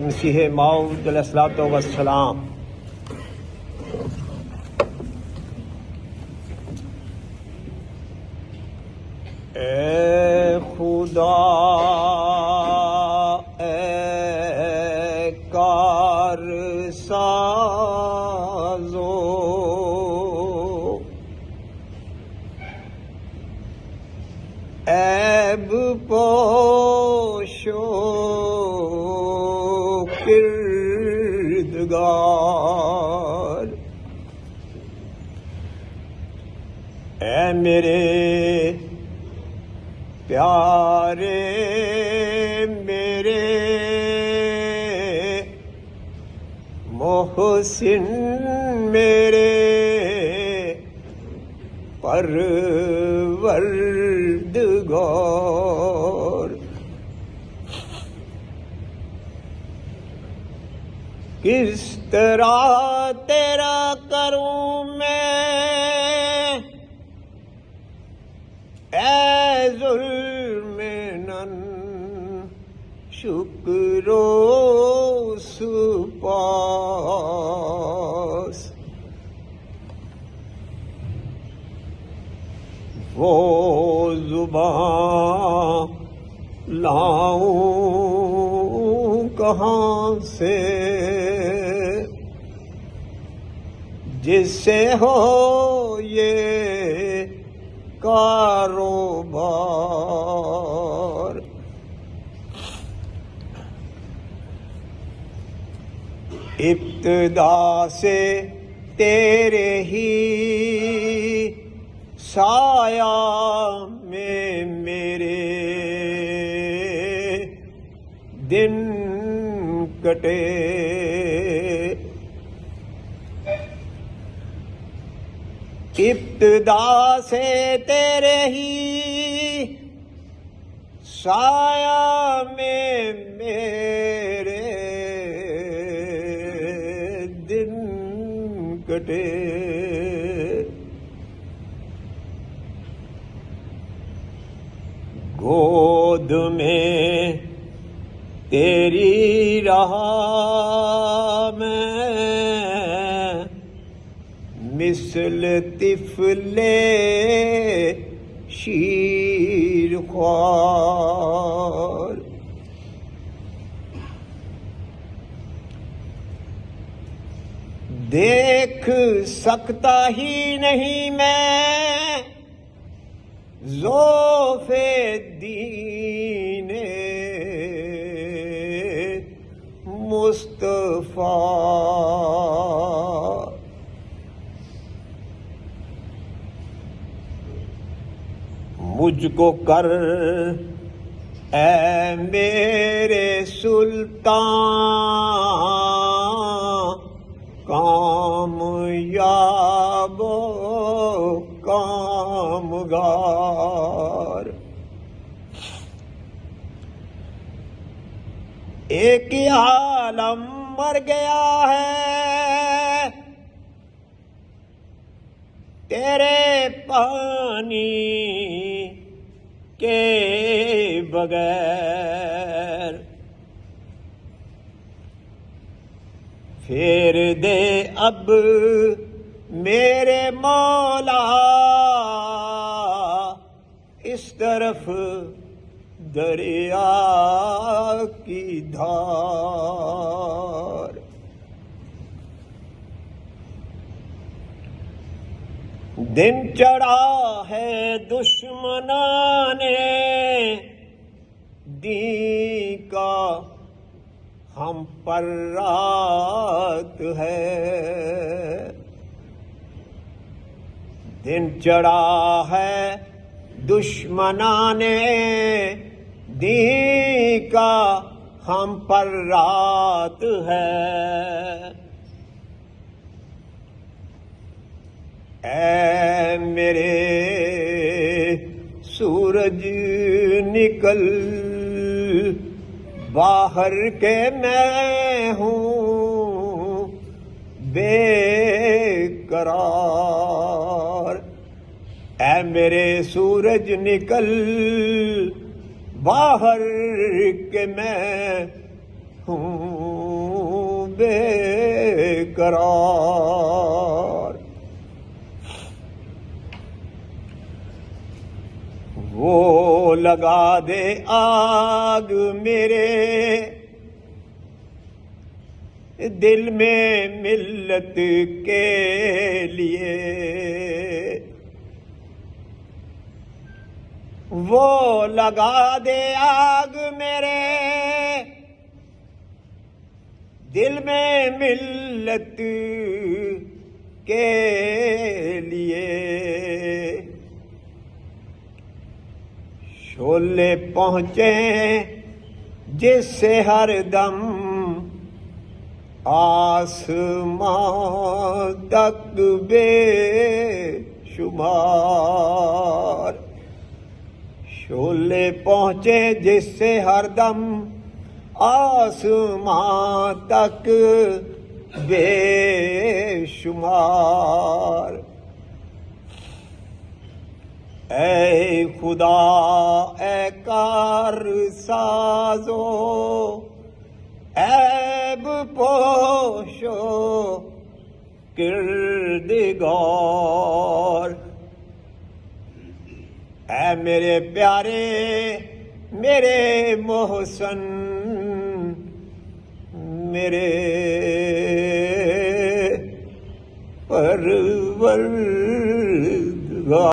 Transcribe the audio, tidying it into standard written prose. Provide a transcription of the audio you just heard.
मसीह मौऊद अलैहिस्सलातु वस्सलाम। ए खुदा ए कार साज़ो ऐब पोशो किरदगार। ऐ मेरे प्यारे मेरे मोहसिन मेरे परवरदिगार। किस तरह तेरा करूं मैं ऐ ज़ुल्म-ए-नन शुक्रो सुपास। वो ज़ुबान लाऊं कहाँ से जिससे हो ये कारोबार। इब्तिदा से तेरे ही साया में मेरे दिन कटे। इब्तिदा से तेरे ही साया में मेरे दिन कटे। गोद में तेरी रहा मैं मिसल तिफले शीर ख्वार। देख सकता ही नहीं मैं ज़ौफ़े दीने मुस्तफ़ा। मुझको कर ऐ मेरे सुल्तान कामयाब कामगार। एक आलम मर गया है तेरे पानी के बगैर। फेर दे अब मेरे मौला इस तरफ दरिया की धार। दिन चढ़ा है दुश्मनाने दी का हम पर रात है। दिन चढ़ा है दुश्मनाने दी का हम पर रात है। ऐ मेरे सूरज निकल बाहर के मैं हूँ बेकरार। ऐ मेरे सूरज निकल बाहर के मैं हूँ बेकरार। वो लगा दे आग मेरे दिल में मिल्लत के लिए, वो लगा दे आग मेरे दिल में मिल्लत के लिए। शोले पहुँचे जिससे हर दम आसमां तक बेशुमार। शोले पहुँचे जिससे हरदम आसमां तक बेशुमार। ऐ खुदा ऐ कार साजो ऐब पोशो किरदगार। ऐ मेरे प्यारे मेरे मोहसन मेरे परवरदिगार।